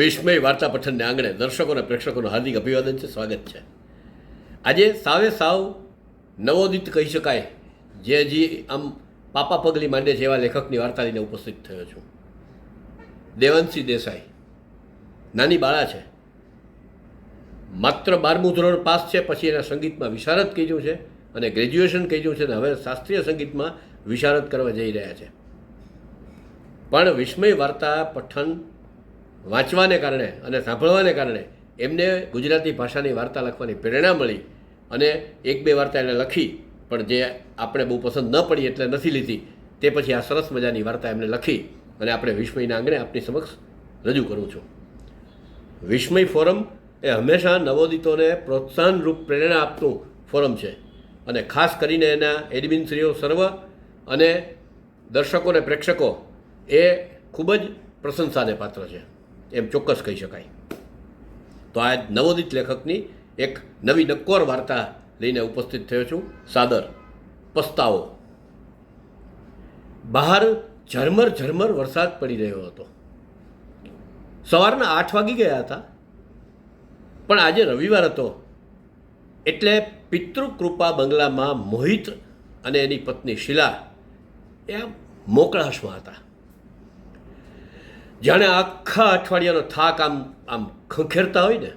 વિસ્મય વાર્તા પઠનને આંગણે દર્શકો અને પ્રેક્ષકોનું હાર્દિક અભિવાદન છે, સ્વાગત છે. આજે સાવે સાવ નવોદિત કહી શકાય, જે હજી આમ પાપા પગલી માંડે છે એવા લેખકની વાર્તા લઈને ઉપસ્થિત થયો છું. દેવાંશી દેસાઈ નાની બાળા છે, માત્ર 12મું ધોરણ પાસ છે. પછી એના સંગીતમાં વિશારદ કર્યું છે અને ગ્રેજ્યુએશન કર્યું છે, અને હવે શાસ્ત્રીય સંગીતમાં વિશારદ કરવા જઈ રહ્યા છે. પણ વિસ્મય વાર્તા પઠન વાંચવાને કારણે અને સાંભળવાને કારણે એમને ગુજરાતી ભાષાની વાર્તા લખવાની પ્રેરણા મળી, અને એક બે વાર્તા એને લખી, પણ જે આપણે બહુ પસંદ ન પડી એટલે નથી લીધી. તે પછી આ સરસ મજાની વાર્તા એમને લખી અને આપણે વિસ્મયના આંગણે આપની સમક્ષ રજૂ કરું છું. વિસ્મય ફોરમ એ હંમેશા નવોદિતોને પ્રોત્સાહનરૂપ પ્રેરણા આપતું ફોરમ છે, અને ખાસ કરીને એના એડમિનશ્રીઓ સર્વ અને દર્શકો અને પ્રેક્ષકો એ ખૂબ જ પ્રશંસાને પાત્ર છે, એમ ચોક્કસ કહી શકાય. તો આ નવોદિત લેખકની એક નવી નક્કોર વાર્તા લઈને ઉપસ્થિત થયો છું. સાદર પસ્તાવો. બહાર ઝરમર ઝરમર વરસાદ પડી રહ્યો હતો. સવારના 8 વાગી ગયા હતા, પણ આજે રવિવાર હતો એટલે પિતૃકૃપા બંગલામાં મોહિત અને એની પત્ની શીલા એ આમ મોકળાશમાં હતા. જાણે આખા અઠવાડિયાનો થાક આમ ખંખેરતા હોય ને,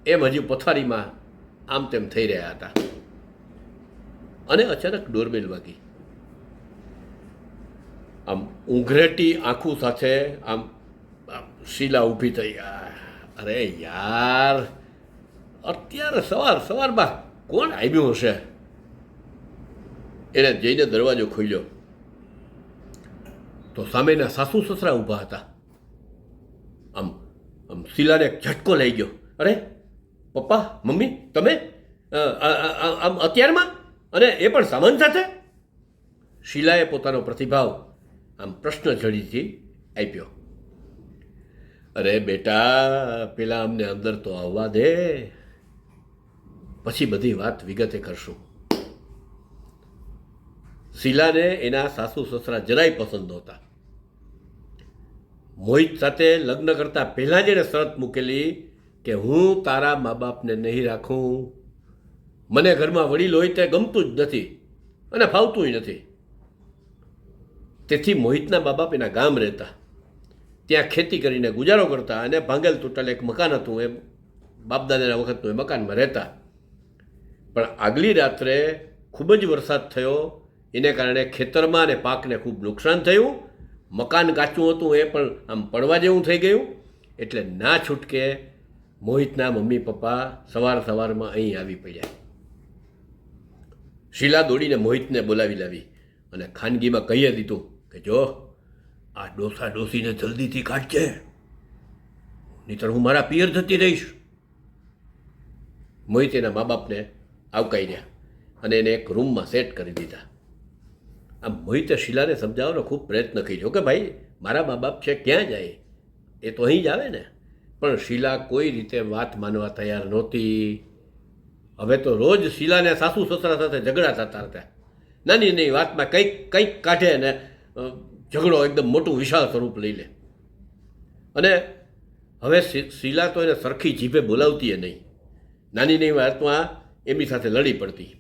એમ હજી પથારીમાં આમ તેમ થઈ રહ્યા હતા. અને અચાનક ડોરબેલ વાગી. આમ ઊંઘરેટી આંખું સાથે આમ શીલા ઊભી થઈ. અરે યાર, અત્યારે સવારમાં કોણ આવ્યું હશે? એને જઈને દરવાજો ખોલ્યો તો સામેના સાસુ સસરા ઊભા હતા. આમ શીલાને એક ઝટકો લઈ ગયો. અરે પપ્પા, મમ્મી, તમે આમ અત્યારમાં, અને એ પણ સામાન સાથે? શીલાએ પોતાનો પ્રતિભાવ આમ પ્રશ્ન જડીથી આપ્યો. અરે બેટા, પેલા અમને અંદર તો આવવા દે, પછી બધી વાત વિગતે કરશું. શીલાને એના સાસુ સસરા જરાય પસંદ નહોતા. મોહિત સાથે લગ્ન કરતાં પહેલાં જ એણે શરત મૂકેલી કે હું તારા મા બાપને નહીં રાખું. મને ઘરમાં વડીલ હોય તે ગમતું જ નથી અને ફાવતુંય નથી. તેથી મોહિતના મા બાપ એના ગામ રહેતા, ત્યાં ખેતી કરીને ગુજારો કરતા, અને ભાંગેલ તૂટેલ એક મકાન હતું, એ બાપદાદાના વખતનું એ મકાનમાં રહેતા. પણ આગલી રાત્રે ખૂબ જ વરસાદ થયો, એને કારણે ખેતરમાં અને પાકને ખૂબ નુકસાન થયું. મકાન કાચું હતું, એ પણ આમ પડવા જેવું થઈ ગયું. એટલે ના છૂટકે મોહિતના મમ્મી પપ્પા સવારમાં અહીં આવી પડ્યા. શીલા દોડીને મોહિતને બોલાવી લાવી અને ખાનગીમાં કહી દીધું કે જો આ ડોસા ડોસીને જલ્દીથી કાઢજે, નહીંતર હું મારા પિયર જતી રહીશ. મોહિત એના મા બાપને આવકાઈ રહ્યા અને એને એક રૂમમાં સેટ કરી દીધા. આમ મોહિતે શીલાને સમજાવવાનો ખૂબ પ્રયત્ન કર્યો કે ભાઈ, મારા મા બાપ છે, ક્યાં જાય, એ તો અહીં જ આવે ને. પણ શીલા કોઈ રીતે વાત માનવા તૈયાર નહોતી. હવે તો રોજ શીલાને સાસુ સસરા સાથે ઝઘડા થતા હતા. નાની નાની વાતમાં કંઈક કાઢે ને ઝઘડો એકદમ મોટું વિશાળ સ્વરૂપ લઈ લે. અને હવે શીલા તો એને સરખી જીભે બોલાવતી એ નહીં. નાની નાની વાતમાં એમની સાથે લડી પડતી.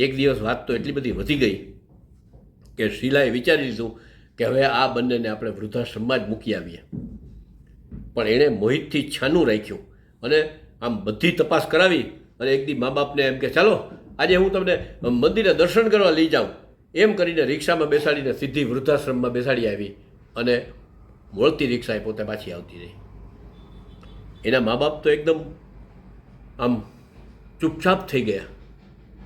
એક દિવસ વાત તો એટલી બધી વધી ગઈ કે શીલાએ વિચારી લીધું કે હવે આ બંનેને આપણે વૃદ્ધાશ્રમમાં જ મૂકી આવીએ. પણ એણે મોહિતથી છાનું રાખ્યું અને આમ બધી તપાસ કરાવી, અને એક દી મા બાપને એમ કે ચાલો આજે હું તમને મંદિરે દર્શન કરવા લઈ જાઉં, એમ કરીને રિક્ષામાં બેસાડીને સીધી વૃદ્ધાશ્રમમાં બેસાડી આવી, અને વળતી રિક્ષાએ પોતે પાછી આવતી રહી. એના મા બાપ તો એકદમ આમ ચૂપચાપ થઈ ગયા.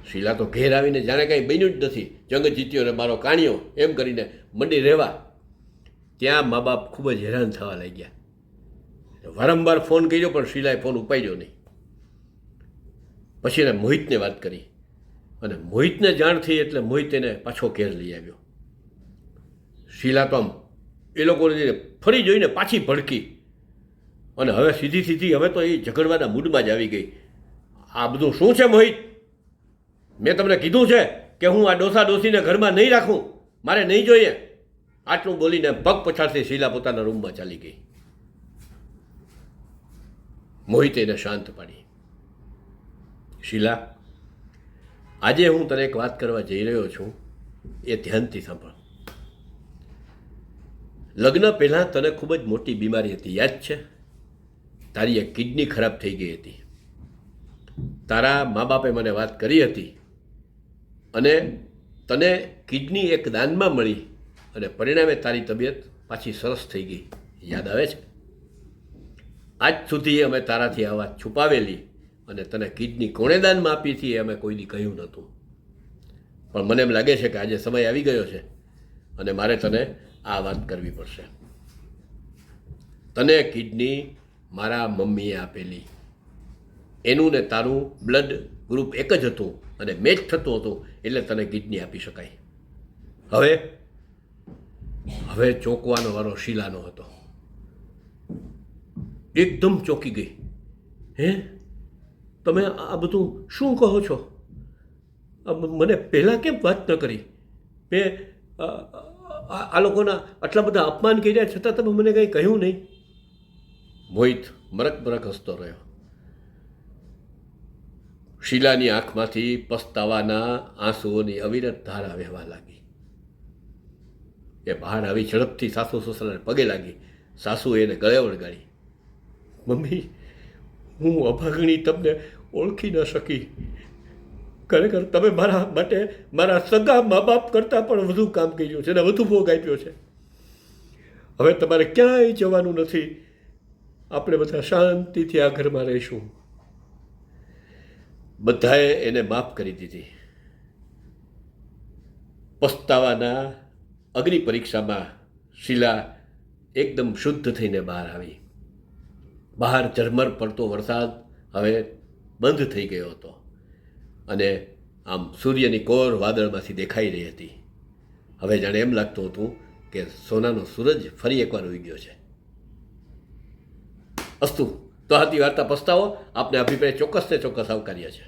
શીલા તો ઘેર આવીને જાણે કાંઈ બન્યું જ નથી, જંગ જીત્યો ને મારો કાણ્યો એમ કરીને મંડી રહેવા. ત્યાં મા બાપ ખૂબ જ હેરાન થવા લાગ્યા. વારંવાર ફોન કર્યો પણ શીલાએ ફોન ઉપાડ્યો નહીં. પછી એને મોહિતને વાત કરી, અને મોહિતને જાણ થઈ એટલે મોહિત એને પાછો ઘેર લઈ આવ્યો. શીલા તો આમ એ લોકોને ફરી જોઈને પાછી ભડકી, અને હવે સીધી હવે તો એ ઝઘડવાના મૂડમાં જ આવી ગઈ. આ બધું શું છે મોહિત? મેં તમને કીધું છે કે હું આ ડોસા ડોસીને ઘરમાં નહીં રાખું, મારે નહીં જોઈએ. આટલું બોલીને પગ પછાડથી શીલા પોતાના રૂમમાં ચાલી ગઈ. મોહિતે એને શાંત પાડી. શીલા, આજે હું તને એક વાત કરવા જઈ રહ્યો છું, એ ધ્યાનથી સાંભળ. લગ્ન પહેલાં તને ખૂબ જ મોટી બીમારી હતી, યાદ છે? તારી એક કિડની ખરાબ થઈ ગઈ હતી. તારા મા બાપે મને વાત કરી હતી અને તને કિડની એક દાનમાં મળી અને પરિણામે તારી તબિયત પાછી સરસ થઈ ગઈ. યાદ આવે છે? આજ સુધી અમે તારાથી આ વાત છુપાવેલી અને તને કિડની કોણે દાનમાં આપી હતી એ અમે કોઈ દી કહ્યું નહોતું. પણ મને એમ લાગે છે કે આજે સમય આવી ગયો છે અને મારે તને આ વાત કરવી પડશે. તને કિડની મારા મમ્મીએ આપેલી. એનું ને તારું બ્લડ ગ્રુપ એક જ હતું અને મેચ થતું હતું એટલે તને કિડની આપી શકાય. હવે ચોંકવાનો વારો શીલાનો હતો. એકદમ ચોંકી ગઈ. હે, તમે આ બધું શું કહો છો? મને પહેલાં કેમ વાત ન કરી? મેં આ લોકોના આટલા બધા અપમાન કર્યા છતાં તમે મને કંઈ કહ્યું નહીં. મોહિત મરક હસતો રહ્યો. શીલાની આંખમાંથી પસ્તાવાના આંસુઓની અવિરત ધારા વહેવા લાગી. એ બહાર આવી ઝડપથી સાસુ સસરાને પગે લાગી. સાસુએ એને ગળે વળગાડી. મમ્મી, હું અભાગણી તમને ઓળખી ન શકી. ખરેખર તમે મારા માટે મારા સગા મા બાપ કરતાં પણ વધુ કામ કર્યું છે અને વધુ ભોગ આપ્યો છે. હવે તમારે ક્યાંય જવાનું નથી. આપણે બધા શાંતિથી આ ઘરમાં રહીશું. બધાએ એને માફ કરી દીધી. પસ્તાવાના અગ્નિ પરીક્ષામાં શીલા એકદમ શુદ્ધ થઈને બહાર આવી. બહાર ઝરમર પડતો વરસાદ હવે બંધ થઈ ગયો હતો અને આમ સૂર્યની કોર વાદળમાંથી દેખાઈ રહી હતી. હવે જાણે એમ લાગતું હતું કે સોનાનો સૂરજ ફરી એકવાર ઉઈ ગયો છે. અસ્તુ, તો હતી વાર્તા પસ્તાવો. આપને અભિપ્રાય ચોક્કસ આવકાર્ય છે.